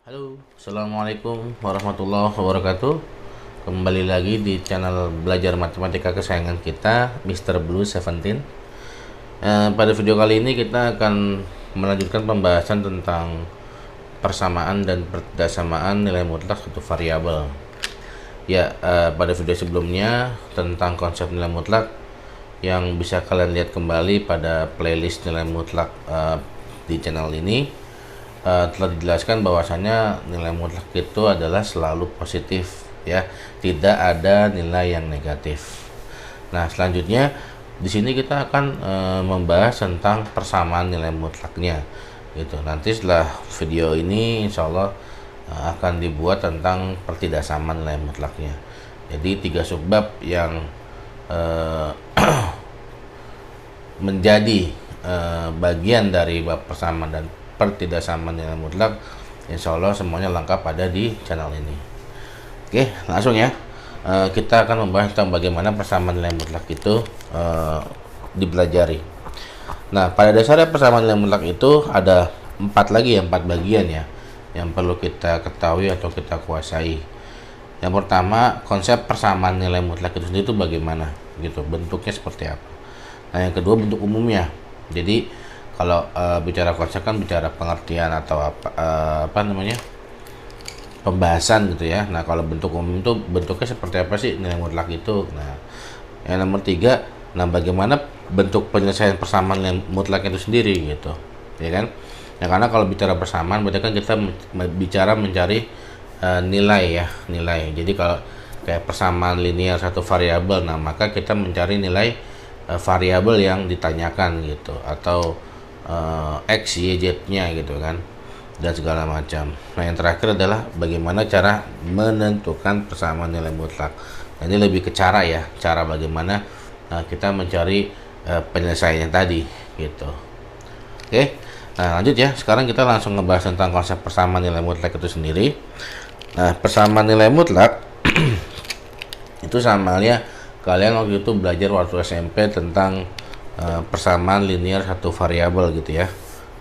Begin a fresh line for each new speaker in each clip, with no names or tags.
Halo, Assalamualaikum warahmatullahi wabarakatuh. Kembali lagi di channel belajar matematika kesayangan kita, Mr. Blue 17. Pada video kali ini kita akan melanjutkan pembahasan tentang persamaan dan persamaan nilai mutlak suatu variabel. Pada video sebelumnya tentang konsep nilai mutlak yang bisa kalian lihat kembali pada playlist nilai mutlak di channel ini. Telah dijelaskan bahwasanya nilai mutlak itu adalah selalu positif, ya, tidak ada nilai yang negatif. Nah, selanjutnya di sini kita akan membahas tentang persamaan nilai mutlaknya, gitu. Nanti setelah video ini, insya Allah akan dibuat tentang pertidaksamaan nilai mutlaknya. Jadi 3 subbab yang menjadi bagian dari bab persamaan dan pertidaksamaan nilai mutlak, insya Allah semuanya lengkap ada di channel ini. Oke, langsung ya. Kita akan membahas tentang bagaimana persamaan nilai mutlak itu dipelajari. Nah, pada dasarnya persamaan nilai mutlak itu ada 4 bagian ya, yang perlu kita ketahui atau kita kuasai. Yang pertama, konsep persamaan nilai mutlak itu sendiri itu bagaimana, gitu, bentuknya seperti apa. Nah, yang kedua, bentuk umumnya. Jadi kalau bicara konsep kan bicara pengertian atau pembahasan gitu ya. Nah, kalau bentuk umum itu bentuknya seperti apa sih nilai mutlak itu. Nah, yang nomor 3, nah bagaimana bentuk penyelesaian persamaan nilai mutlak itu sendiri gitu, ya kan. Ya, karena kalau bicara persamaan berarti kan kita bicara mencari nilai ya, nilai. Jadi kalau kayak persamaan linear satu variabel, nah maka kita mencari nilai variabel yang ditanyakan gitu, atau X, Y, Z-nya gitu kan, dan segala macam. Nah, yang terakhir adalah bagaimana cara menentukan persamaan nilai mutlak. Nah, ini lebih ke cara ya, cara bagaimana kita mencari penyelesaiannya tadi gitu. Oke, nah lanjut ya. Sekarang kita langsung ngebahas tentang konsep persamaan nilai mutlak itu sendiri. Nah, persamaan nilai mutlak itu sama halnya kalian waktu itu belajar waktu SMP tentang persamaan linear satu variabel gitu ya.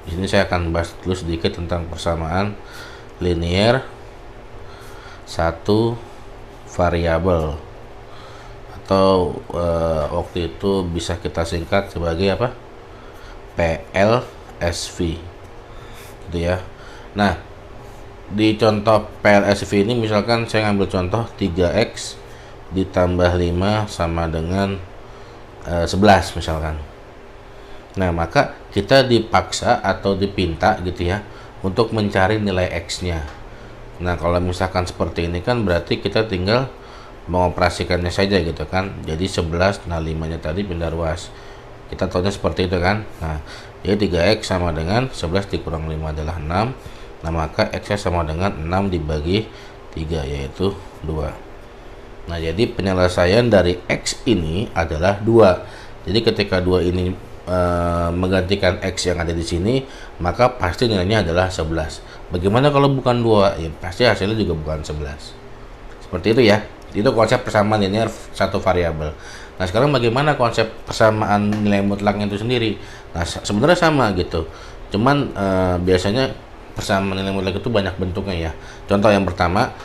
Di sini saya akan bahas dulu sedikit tentang persamaan linear satu variabel, atau waktu itu bisa kita singkat sebagai apa? PLSV gitu ya. Nah, di contoh PLSV ini misalkan saya ngambil contoh 3x ditambah 5 sama dengan 11 misalkan. Nah, maka kita dipaksa atau dipinta gitu ya untuk mencari nilai X-nya. Nah, kalau misalkan seperti ini kan berarti kita tinggal mengoperasikannya saja gitu kan. Jadi 11, nah 5-nya tadi pindah ruas. Kita tahunya seperti itu kan. Nah, jadi 3x sama dengan 11 dikurang 5 adalah 6. Nah, maka X-nya sama dengan 6 dibagi 3, yaitu 2. Nah, jadi penyelesaian dari X ini adalah 2. Jadi ketika 2 ini menggantikan X yang ada di sini, maka pasti nilainya adalah 11. Bagaimana kalau bukan 2? Ya pasti hasilnya juga bukan 11. Seperti itu ya. Itu konsep persamaan linear satu variabel. Nah, sekarang bagaimana konsep persamaan nilai mutlaknya itu sendiri? Nah, sebenarnya sama gitu. Cuman biasanya persamaan nilai mutlak itu banyak bentuknya ya. Contoh yang pertama,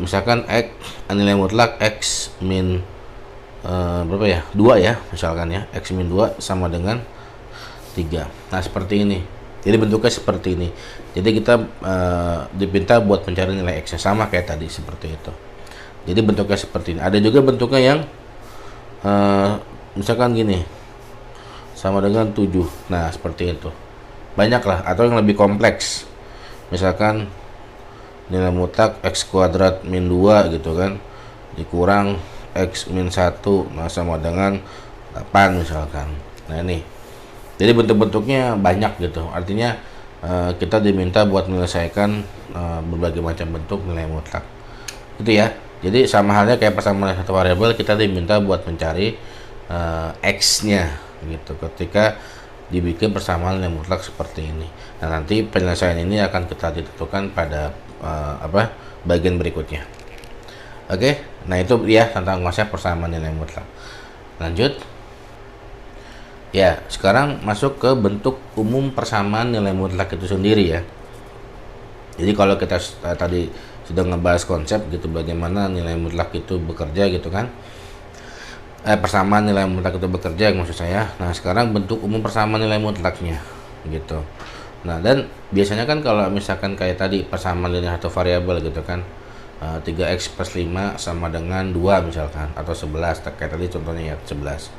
misalkan X, nilai mutlak X min berapa ya, 2 ya misalkan ya, X min 2 sama dengan 3. Nah, seperti ini. Jadi bentuknya seperti ini. Jadi kita dipinta buat mencari nilai X nya, sama kayak tadi seperti itu. Jadi bentuknya seperti ini. Ada juga bentuknya yang misalkan gini, sama dengan 7. Nah, seperti itu. Banyak lah, atau yang lebih kompleks, misalkan nilai mutlak X kuadrat min 2 gitu kan, dikurang X min 1, nah sama dengan 8 misalkan. Nah, ini jadi bentuk-bentuknya banyak gitu. Artinya kita diminta buat menyelesaikan berbagai macam bentuk nilai mutlak gitu ya. Jadi sama halnya kayak persamaan satu variabel, kita diminta buat mencari X nya gitu ketika dibikin persamaan nilai mutlak seperti ini. Nah, nanti penyelesaian ini akan kita ditentukan pada bagian berikutnya. Oke, nah itu ya tentang konsep persamaan nilai mutlak. Lanjut. Ya, sekarang masuk ke bentuk umum persamaan nilai mutlak itu sendiri ya. Jadi kalau kita tadi sudah ngebahas konsep gitu bagaimana nilai mutlak itu bekerja gitu kan, persamaan nilai mutlak itu bekerja maksud saya. Nah sekarang bentuk umum persamaan nilai mutlaknya gitu. Nah dan biasanya kan kalau misalkan kayak tadi persamaan linear atau variabel gitu kan, 3x plus 5 sama dengan 2 misalkan, atau 11 kayak tadi contohnya ya 11.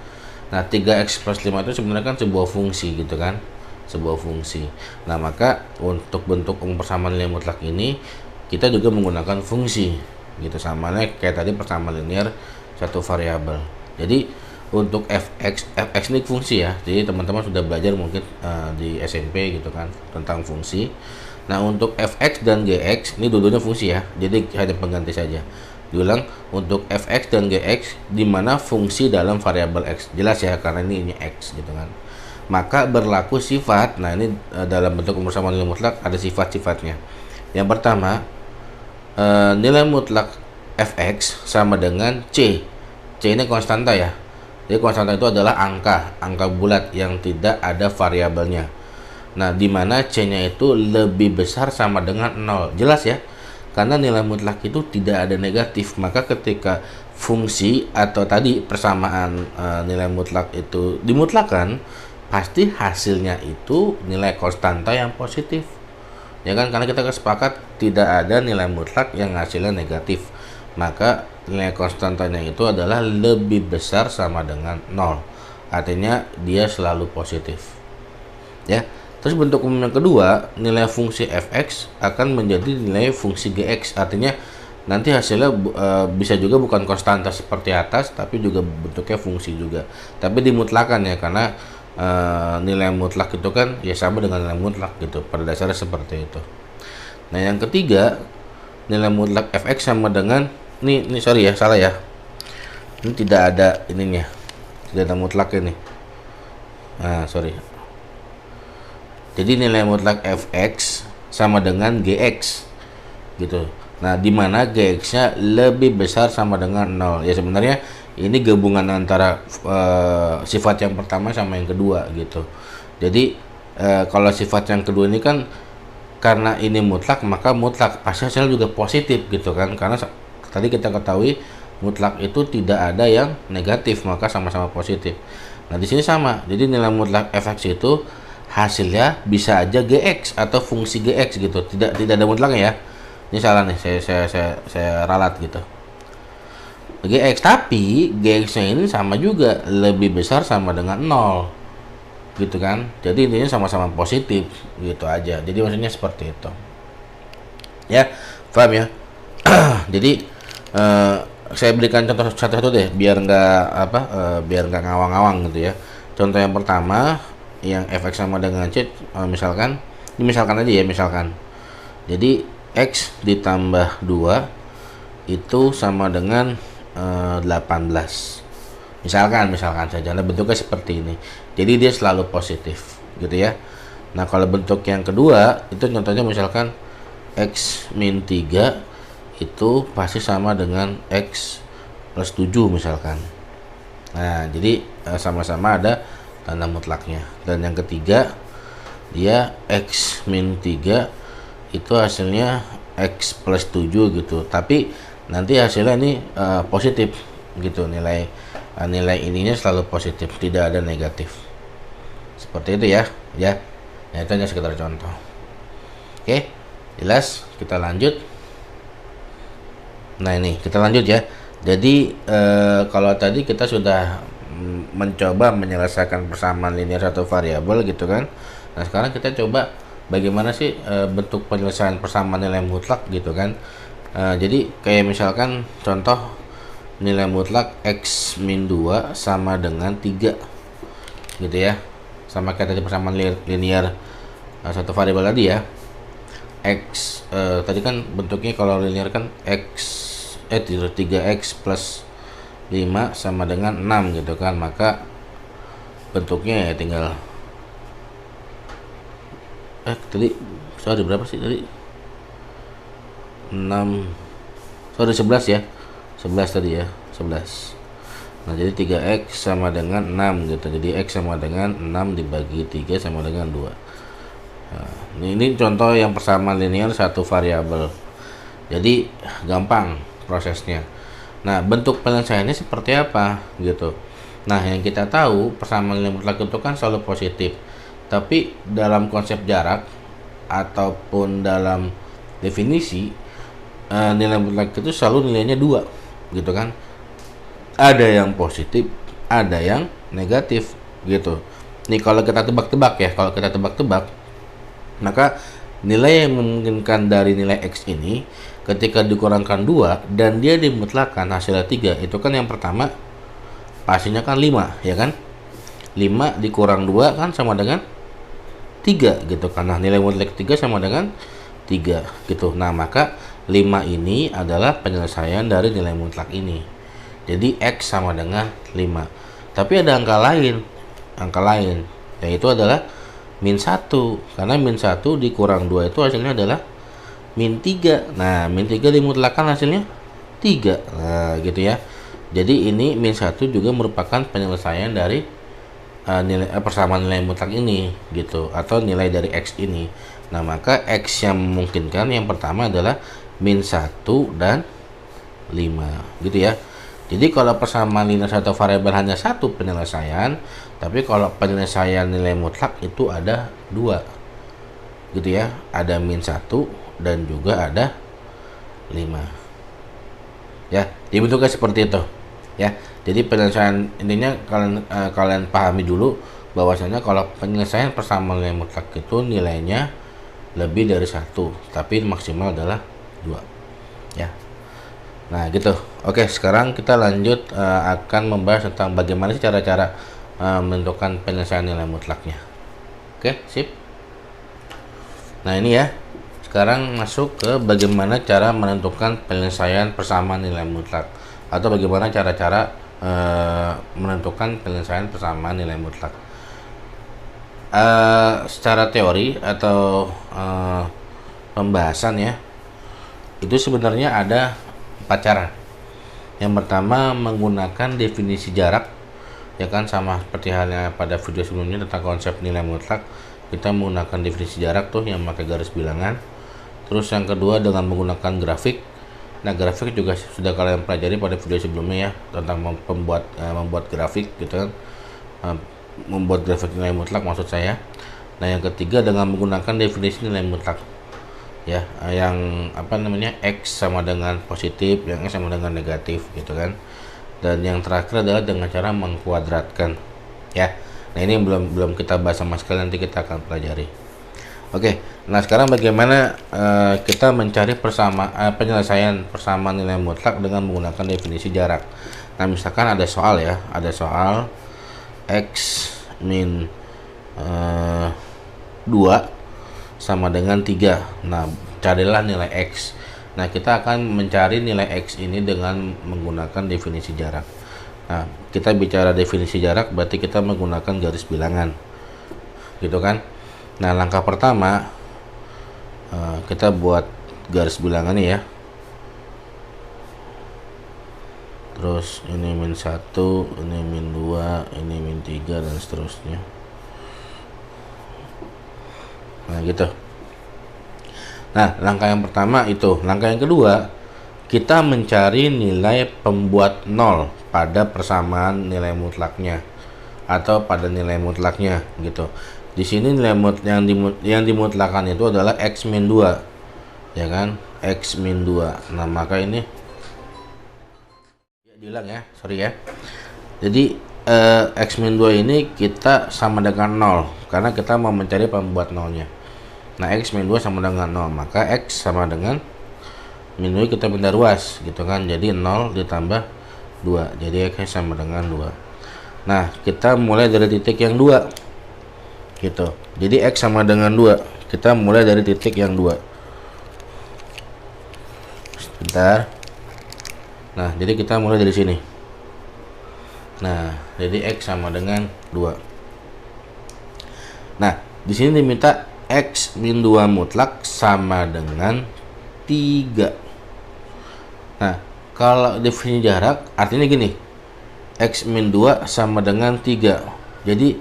Nah 3x plus 5 itu sebenarnya kan sebuah fungsi gitu kan, sebuah fungsi. Nah maka untuk bentuk umum persamaan nilai mutlak ini kita juga menggunakan fungsi gitu, samanya kayak tadi persamaan linear satu variabel. Jadi untuk fx ini fungsi ya, jadi teman-teman sudah belajar mungkin di SMP gitu kan tentang fungsi. Nah untuk fx dan gx ini dua-duanya fungsi ya, jadi hanya pengganti saja. Diulang, untuk fx dan gx di mana fungsi dalam variabel x, jelas ya karena ini x gitu kan. Maka berlaku sifat. Nah ini dalam bentuk umum persamaan nilai mutlak ada sifat-sifatnya. Yang pertama, nilai mutlak fx sama dengan c. C ini konstanta ya. Jadi konstanta itu adalah angka bulat yang tidak ada variabelnya. Nah, di mana C-nya itu lebih besar sama dengan 0. Jelas ya? Karena nilai mutlak itu tidak ada negatif. Maka ketika fungsi atau tadi persamaan nilai mutlak itu dimutlakan, pasti hasilnya itu nilai konstanta yang positif. Ya kan? Karena kita sepakat tidak ada nilai mutlak yang hasilnya negatif. Maka nilai konstantanya itu adalah lebih besar sama dengan 0. Artinya dia selalu positif. Ya. Terus bentuk umum yang kedua, nilai fungsi fx akan menjadi nilai fungsi gx. Artinya nanti hasilnya bisa juga bukan konstanta seperti atas, tapi juga bentuknya fungsi juga. Tapi dimutlakan ya, karena nilai mutlak itu kan ya sama dengan nilai mutlak gitu. Pada dasarnya seperti itu. Nah yang ketiga, nilai mutlak fx sama dengan ini sorry ya, salah ya. Ini tidak ada ininya, tidak ada mutlak ini. Nah sorry. Jadi nilai mutlak fx sama dengan gx gitu. Nah, di mana gx-nya lebih besar sama dengan 0. Ya sebenarnya ini gabungan antara sifat yang pertama sama yang kedua gitu. Jadi kalau sifat yang kedua ini kan karena ini mutlak, maka mutlak pasti hasilnya juga positif gitu kan. Karena tadi kita ketahui mutlak itu tidak ada yang negatif, maka sama-sama positif. Nah, di sini sama. Jadi nilai mutlak fx itu hasilnya bisa aja gx atau fungsi gx gitu, tidak ada mutlaknya ya. Ini salah nih, saya ralat gitu, gx, tapi gx nya ini sama juga lebih besar sama dengan 0 gitu kan. Jadi intinya sama-sama positif gitu aja. Jadi maksudnya seperti itu ya, paham ya. Jadi saya berikan contoh satu-satu deh biar nggak ngawang-ngawang gitu ya. Contoh yang pertama yang fx sama dengan c, misalkan ini misalkan aja ya, misalkan jadi x ditambah 2 itu sama dengan 18 misalkan saja. Nah bentuknya seperti ini, jadi dia selalu positif gitu ya. Nah kalau bentuk yang kedua itu contohnya misalkan x min 3 itu pasti sama dengan x plus 7 misalkan. Nah jadi sama-sama ada tanda mutlaknya. Dan yang ketiga, dia x min 3 itu hasilnya x plus 7 gitu, tapi nanti hasilnya ini positif gitu, nilai ininya selalu positif, tidak ada negatif. Seperti itu ya. Nah itu hanya sekedar contoh. Oke, jelas. Kita lanjut. Nah ini kita lanjut ya. Jadi kalau tadi kita sudah mencoba menyelesaikan persamaan linear satu variabel gitu kan. Nah sekarang kita coba bagaimana sih bentuk penyelesaian persamaan nilai mutlak gitu kan. Jadi kayak misalkan contoh nilai mutlak x min 2 sama dengan 3 gitu ya. Sama kayak tadi persamaan linear satu variabel tadi ya. X tadi kan bentuknya kalau linear kan 3x plus 5 sama dengan 6 gitu kan. Maka bentuknya ya tinggal tadi sorry berapa sih tadi, 11 ya, 11 tadi ya, 11. Nah jadi 3x sama dengan 6 gitu. Jadi x sama dengan 6 dibagi 3 sama dengan 2. Nah, ini contoh yang persamaan linear satu variabel. Jadi gampang prosesnya. Nah, bentuk penyelesaiannya seperti apa gitu. Nah, yang kita tahu persamaan nilai mutlak itu kan selalu positif. Tapi dalam konsep jarak ataupun dalam definisi nilai mutlak itu selalu nilainya dua gitu kan. Ada yang positif, ada yang negatif gitu. Nih kalau kita tebak-tebak ya, maka nilai yang memungkinkan dari nilai X ini ketika dikurangkan 2 dan dia dimutlakkan hasilnya 3, itu kan yang pertama pastinya kan 5 ya kan. 5 dikurang 2 kan sama dengan 3 gitu kan. Nah, nilai mutlak 3 sama dengan 3 gitu. Nah, maka 5 ini adalah penyelesaian dari nilai mutlak ini. Jadi X sama dengan 5. Tapi ada angka lain yaitu adalah min 1, karena min 1 dikurang 2 itu hasilnya adalah min 3. Nah, min 3 dimutlakkan hasilnya 3. Nah, gitu ya. Jadi ini min 1 juga merupakan penyelesaian dari persamaan nilai mutlak ini gitu, atau nilai dari X ini. Nah, maka X yang memungkinkan yang pertama adalah min 1 dan 5 gitu ya. Jadi kalau persamaan linear satu variabel hanya satu penyelesaian, tapi kalau penyelesaian nilai mutlak itu ada dua gitu ya. Ada min 1 dan juga ada 5 ya. Dibentuknya seperti itu ya. Jadi penyelesaian intinya kalian pahami dulu bahwasanya kalau penyelesaian persamaan nilai mutlak itu nilainya lebih dari satu, tapi maksimal adalah 2 ya. Nah gitu. Oke, sekarang kita lanjut akan membahas tentang bagaimana sih cara-cara menentukan penyelesaian nilai mutlaknya. Oke, sip. Nah ini ya, sekarang masuk ke bagaimana cara menentukan penyelesaian persamaan nilai mutlak, atau bagaimana cara-cara menentukan penyelesaian persamaan nilai mutlak. Secara teori atau pembahasan ya, itu sebenarnya ada 4 cara. Yang pertama menggunakan definisi jarak ya kan, sama seperti halnya pada video sebelumnya tentang konsep nilai mutlak, kita menggunakan definisi jarak tuh yang pakai garis bilangan. Terus yang kedua dengan menggunakan grafik. Nah, grafik juga sudah kalian pelajari pada video sebelumnya ya, tentang membuat grafik gitu kan, membuat grafik nilai mutlak maksud saya. Nah, yang ketiga dengan menggunakan definisi nilai mutlak ya, yang X sama dengan positif, yang X sama dengan negatif gitu kan. Dan yang terakhir adalah dengan cara mengkuadratkan ya. Nah, ini belum kita bahas sama sekali, nanti kita akan pelajari. Oke, nah sekarang bagaimana kita mencari penyelesaian persamaan nilai mutlak dengan menggunakan definisi jarak. Nah, misalkan ada soal ya, ada soal X min 2 sama dengan 3. Nah, carilah nilai X. Nah, kita akan mencari nilai X ini dengan menggunakan definisi jarak. Nah, kita bicara definisi jarak berarti kita menggunakan garis bilangan gitu kan. Nah, langkah pertama kita buat garis bilangan ya. Terus ini min 1, ini min 2, ini min 3 dan seterusnya. Nah gitu. Nah, langkah yang pertama itu. Langkah yang kedua, kita mencari nilai pembuat 0 pada persamaan nilai mutlaknya atau pada nilai mutlaknya gitu. Di sini nilai yang dimutlakan itu adalah X min 2 ya kan, X min 2. Nah, maka ini ya diulang ya, sorry ya. Jadi X min 2 ini kita sama dengan 0 karena kita mau mencari pembuat 0-nya. Nah, X min 2 sama dengan 0, maka X sama dengan min 2 kita pindah ruas gitu kan, jadi 0 ditambah 2, jadi X sama dengan 2. Nah, kita mulai dari titik yang 2 gitu, jadi X sama dengan 2, kita mulai dari titik yang 2. Sebentar. Nah, jadi kita mulai dari sini. Nah, jadi X sama dengan 2. Nah, di sini diminta X min 2 mutlak sama dengan 3. Nah, kalau definisi jarak artinya gini, X min 2 sama dengan 3. Jadi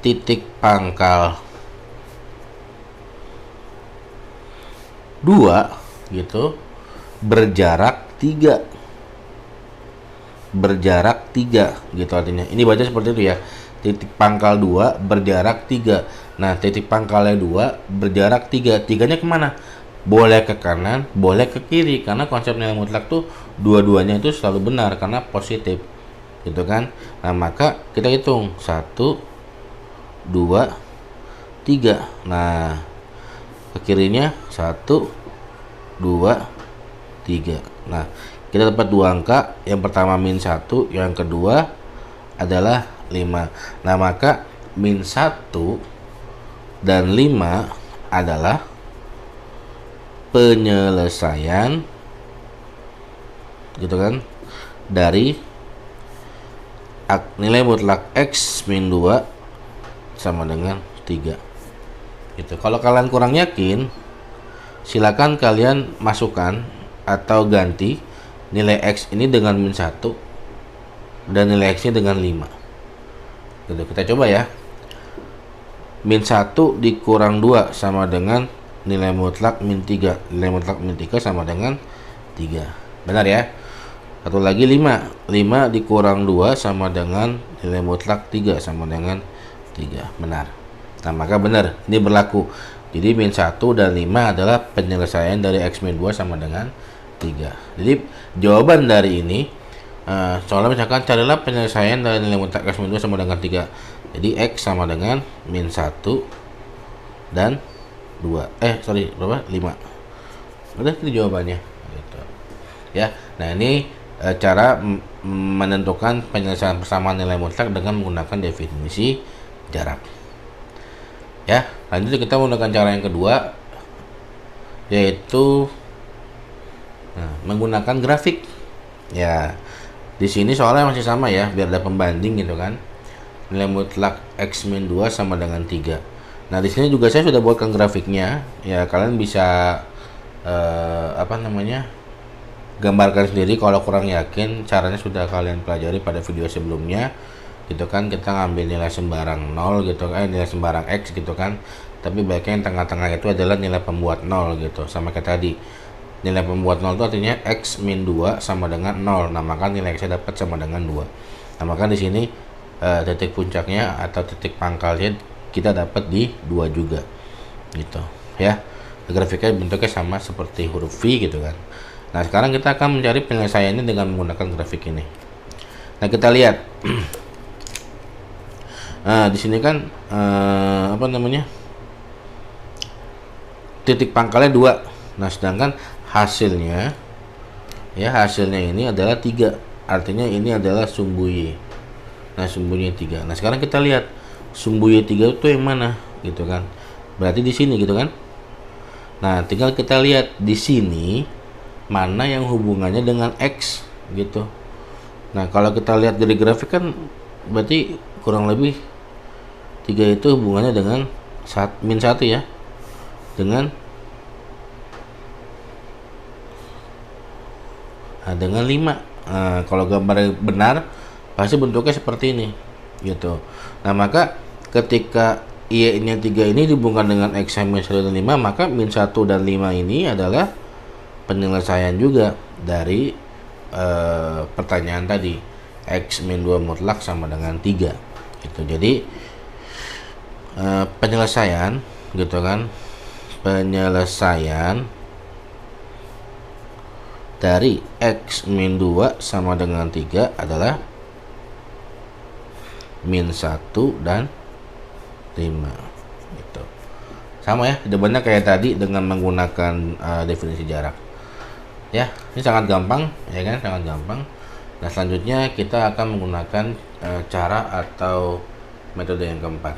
titik pangkal 2 gitu berjarak 3. Berjarak 3 gitu artinya. Ini baca seperti itu ya. Titik pangkal 2 berjarak 3. Nah, titik pangkalnya 2 berjarak 3. Tiganya kemana? Boleh ke kanan, boleh ke kiri, karena konsep nilai mutlak tuh dua-duanya itu selalu benar karena positif gitu kan. Nah, maka kita hitung 1 2 3. Nah, ke kirinya 1 2 3. Nah, kita dapat dua angka. Yang pertama -1, yang kedua adalah 5. Nah, maka -1 dan 5 adalah penyelesaian gitu kan dari nilai mutlak X min 2 sama dengan 3 gitu. Kalau kalian kurang yakin, silakan kalian masukkan atau ganti nilai X ini dengan -1 dan nilai X nya dengan 5 gitu. Kita coba ya. -1 dikurang 2 sama dengan nilai mutlak -3. Nilai mutlak -3 sama dengan 3. Benar ya? Satu lagi 5. 5 dikurang 2 sama dengan nilai mutlak 3 sama dengan 3. Benar. Nah, maka benar. Ini berlaku. Jadi -1 dan 5 adalah penyelesaian dari X min 2 sama dengan 3. Jadi jawaban dari ini soalnya misalkan carilah penyelesaian dari nilai mutlak X min 2 sama dengan 3. Jadi X sama dengan -1 dan 2. Berapa? 5. Udah itu jawabannya gitu. Ya. Nah, ini cara menentukan penyelesaian persamaan nilai mutlak dengan menggunakan definisi jarak. Ya, lanjut kita menggunakan cara yang kedua, yaitu menggunakan grafik. Ya, di sini soalnya masih sama ya, biar ada pembanding gitu kan. Nilai mutlak X min 2 sama dengan 3. Nah, di sini juga saya sudah buatkan grafiknya. Ya, kalian bisa gambarkan sendiri kalau kurang yakin. Caranya sudah kalian pelajari pada video sebelumnya. Gitu kan, kita ngambil nilai sembarang 0 gitu kan, nilai sembarang X gitu kan. Tapi baiknya yang tengah-tengah itu adalah nilai pembuat 0 gitu. Sama kayak tadi. Nilai pembuat 0 itu artinya X min 2 sama dengan 0. Nah, maka nilai X dapat sama dengan 2. Nah, maka di sini titik puncaknya atau titik pangkalnya kita dapat di 2 juga gitu ya. Grafiknya bentuknya sama seperti huruf V gitu kan. Nah, sekarang kita akan mencari penyelesaiannya dengan menggunakan grafik ini. Nah, kita lihat di sini kan titik pangkalnya 2. Nah, sedangkan hasilnya ini adalah 3. Artinya ini adalah sumbu Y. Nah, sumbunya 3. Nah, sekarang kita lihat sumbu Y3 itu yang mana gitu kan. Berarti di sini gitu kan. Nah, tinggal kita lihat di sini mana yang hubungannya dengan X gitu. Nah, kalau kita lihat dari grafik kan berarti kurang lebih 3 itu hubungannya dengan -1 ya. Dengan 5. Nah, kalau gambar benar pasti bentuknya seperti ini gitu. Nah, maka ketika Y-nya 3 ini dihubungkan dengan X min 1 dan 5, maka -1 dan 5 ini adalah penyelesaian juga dari pertanyaan tadi. X min 2 mutlak sama dengan 3 gitu. Jadi penyelesaian gitu kan. Penyelesaian dari X min 2 sama dengan 3 adalah -1 dan 5 gitu. Sama ya, jawabannya kayak tadi dengan menggunakan definisi jarak. Ya, ini sangat gampang ya kan, sangat gampang. Nah, selanjutnya kita akan menggunakan cara atau metode yang keempat.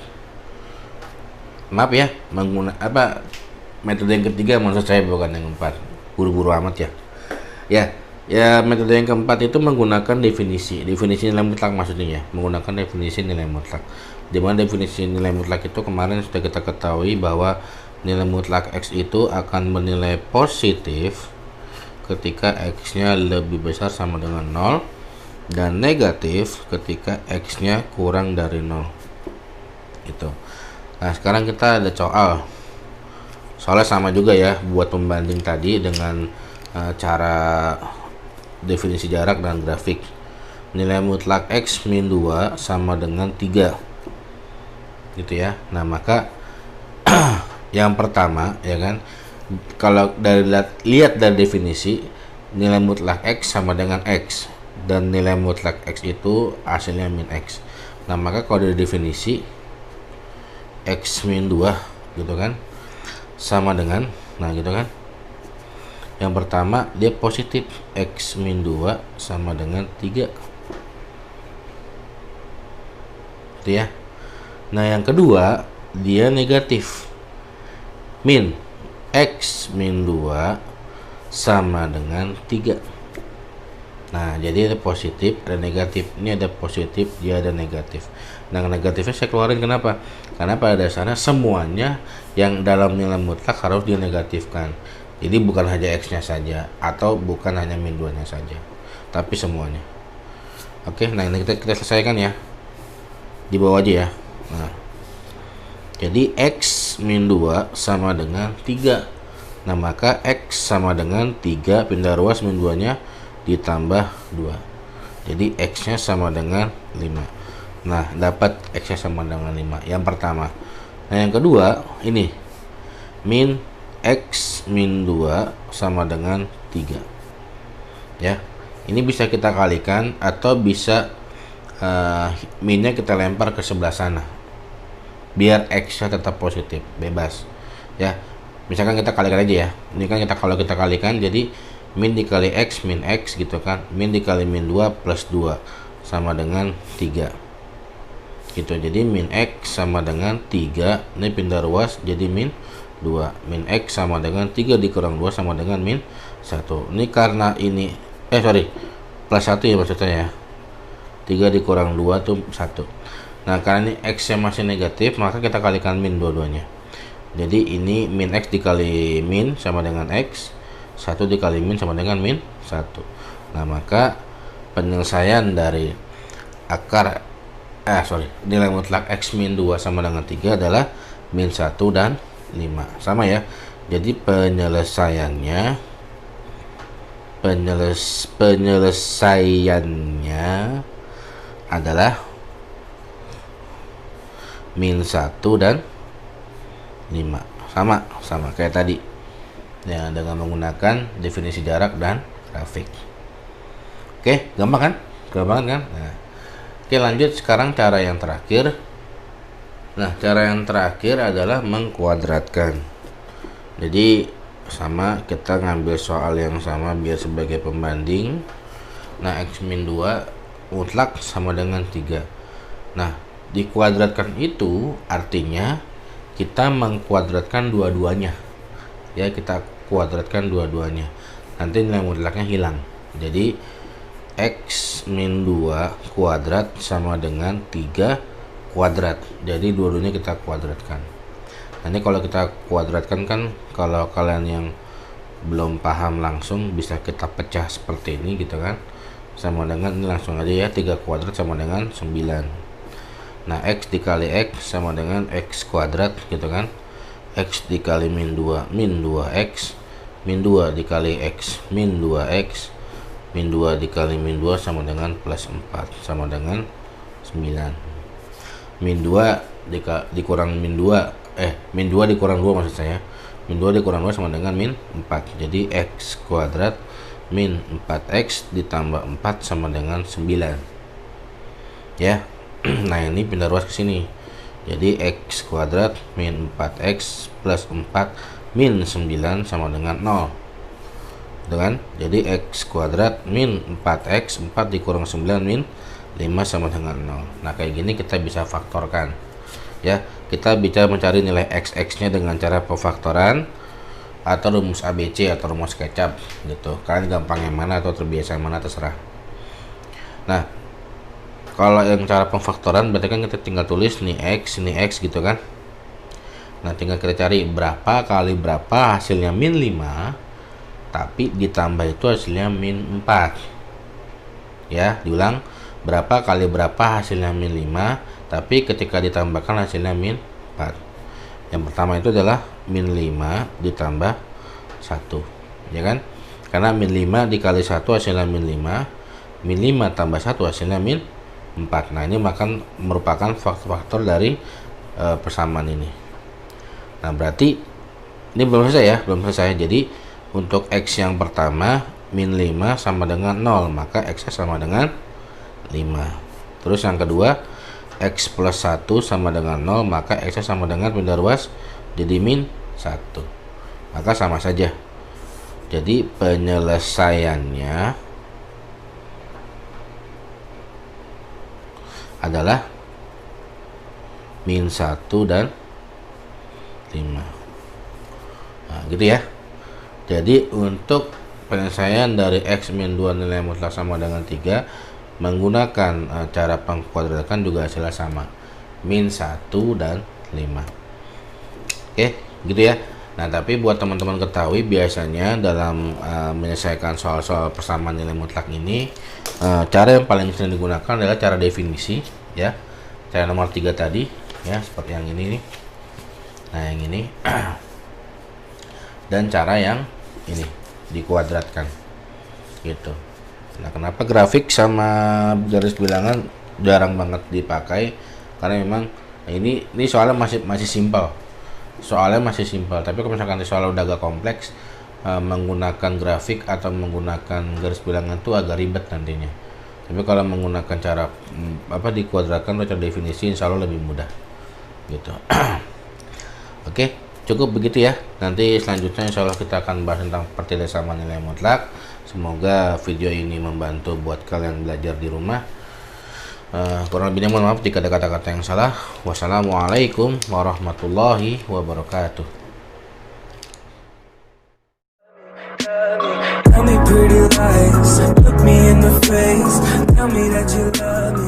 Maaf ya, metode yang ketiga maksud saya, bukan yang keempat. Buru-buru amat ya. Ya, metode yang keempat itu menggunakan definisi nilai mutlak, maksudnya ya, menggunakan definisi nilai mutlak. Di mana definisi nilai mutlak itu kemarin sudah kita ketahui bahwa nilai mutlak X itu akan bernilai positif ketika X-nya lebih besar sama dengan 0 dan negatif ketika X-nya kurang dari 0 gitu. Nah, sekarang kita ada Soalnya sama juga ya buat pembanding tadi dengan cara definisi jarak dan grafik. Nilai mutlak X min 2 sama dengan 3 gitu ya. Nah maka yang pertama ya kan, kalau dari lihat dari definisi, nilai mutlak X sama dengan X, dan nilai mutlak X itu hasilnya min X. Nah maka kalau dari definisi X min 2 gitu kan sama dengan, nah gitu kan, yang pertama dia positif, X min 2 sama dengan 3 gitu ya. Nah yang kedua dia negatif, min X min 2 sama dengan 3. Nah jadi ada positif, ada negatif. Ini ada positif, dia ada negatif. Nah negatifnya saya keluarin, kenapa? Karena pada dasarnya semuanya yang dalam nilai mutlak harus dinegatifkan. Jadi bukan hanya X nya saja, atau bukan hanya min 2 nya saja, tapi semuanya. Oke, nah ini kita selesaikan ya, di bawah aja ya. Nah jadi X min 2 sama dengan 3. Nah maka X sama dengan 3 pindah ruas min 2 nya ditambah 2, jadi X nya sama dengan 5. Nah dapat X nya sama dengan 5 yang pertama. Nah yang kedua ini min X min 2 sama dengan 3 ya. Ini bisa kita kalikan atau bisa minnya kita lempar ke sebelah sana biar X nya tetap positif, bebas ya. Misalkan kita kalikan aja ya, ini kan kalau kita kalikan jadi min dikali X min X gitu kan, min dikali min 2 plus 2 sama dengan 3 gitu. Jadi min X sama dengan 3, ini pindah ruas jadi min 2, min X sama dengan 3 dikurang 2 sama dengan min 1. Ini karena ini plus 1 ya maksudnya ya, 3 dikurang 2 tuh 1. Nah karena ini X nya masih negatif, maka kita kalikan min dua-duanya. Jadi ini min X dikali min sama dengan X, 1 dikali min sama dengan min 1. Nah maka penyelesaian dari nilai mutlak X min 2 sama dengan 3 adalah min 1 dan 5, sama ya. Jadi penyelesaiannya adalah min 1 dan 5, sama kayak tadi ya, dengan menggunakan definisi jarak dan grafik. Oke, gampang kan? Nah, oke lanjut sekarang cara yang terakhir. Nah cara yang terakhir adalah mengkuadratkan. Jadi sama, kita ngambil soal yang sama biar sebagai pembanding. Nah X min 2 mutlak sama dengan 3. Nah dikuadratkan itu artinya kita mengkuadratkan dua-duanya ya, kita kuadratkan dua-duanya, nanti nilai mutlaknya hilang. Jadi X min 2 kuadrat sama dengan 3 kuadrat, jadi dua-duanya kita kuadratkan. Nanti kalau kita kuadratkan kan, kalau kalian yang belum paham langsung bisa kita pecah seperti ini gitu kan, sama dengan ini langsung aja ya, 3 kuadrat sama dengan 9. Nah X dikali X sama dengan X kuadrat gitu kan, X dikali min 2 min 2X, min 2 dikali X min 2X, min 2 dikali min 2 sama dengan plus 4 sama dengan 9. Min 2 dikurang min 2 min 2 dikurang 2 maksud saya, min 2 dikurang 2 sama dengan min 4, jadi X kuadrat min 4X ditambah 4 sama dengan 9 ya. Nah ini pindah ruas ke sini, jadi X kuadrat min 4X plus 4 min 9 sama dengan 0 gitu kan. Jadi X kuadrat min 4X 4 dikurang 9 min 5 sama dengan 0. Nah kayak gini kita bisa faktorkan ya. Kita bisa mencari nilai X nya dengan cara pemfaktoran atau rumus ABC atau rumus kecap gitu. Kalian gampang yang mana atau terbiasa yang mana terserah. Nah kalau yang cara pemfaktoran berarti kan kita tinggal tulis nih X gitu kan. Nah tinggal kita cari berapa kali berapa hasilnya min 5, tapi ditambah itu hasilnya min 4 ya. Diulang, berapa kali berapa hasilnya min 5, tapi ketika ditambahkan hasilnya min 4 Yang pertama itu adalah min 5 ditambah 1, ya kan? Karena min 5 dikali 1 hasilnya min 5, min 5 tambah 1 hasilnya min 4. Nah, ini merupakan faktor-faktor dari persamaan ini. Nah, berarti ini belum selesai ya, belum selesai. Jadi untuk X yang pertama min 5 sama dengan 0, maka X sama dengan 5. Terus yang kedua X plus 1 sama dengan 0, maka X sama dengan pindah ruas jadi min 1, maka sama saja. Jadi penyelesaiannya adalah min 1 dan 5. Nah, gitu ya. Jadi untuk penyelesaian dari X min 2 nilai mutlak sama dengan 3 menggunakan cara pengkuadrakan juga hasilnya sama, min 1 dan 5. Oke, gitu ya. Nah, tapi buat teman-teman ketahui, biasanya dalam menyelesaikan soal-soal persamaan nilai mutlak ini, cara yang paling sering digunakan adalah cara definisi, ya. Cara nomor 3 tadi, ya, seperti yang ini nih. Nah, yang ini. Dan cara yang ini dikuadratkan, gitu. Nah, kenapa grafik sama garis bilangan jarang banget dipakai? Karena memang ini soalnya masih simpel. Soalnya masih simpel, tapi kalau misalkan soalnya udah agak kompleks, menggunakan grafik atau menggunakan garis bilangan itu agak ribet nantinya. Tapi kalau menggunakan cara dikuadratkan atau cara definisi, insya Allah lebih mudah, gitu. Oke, cukup begitu ya. Nanti selanjutnya insya Allah kita akan bahas tentang pertilis sama nilai mutlak. Semoga video ini membantu buat kalian belajar di rumah. Kurang lebihnya mohon maaf jika ada kata-kata yang salah. Wassalamualaikum warahmatullahi wabarakatuh.
Tell me pretty lies, look me in the face, tell me that you love me.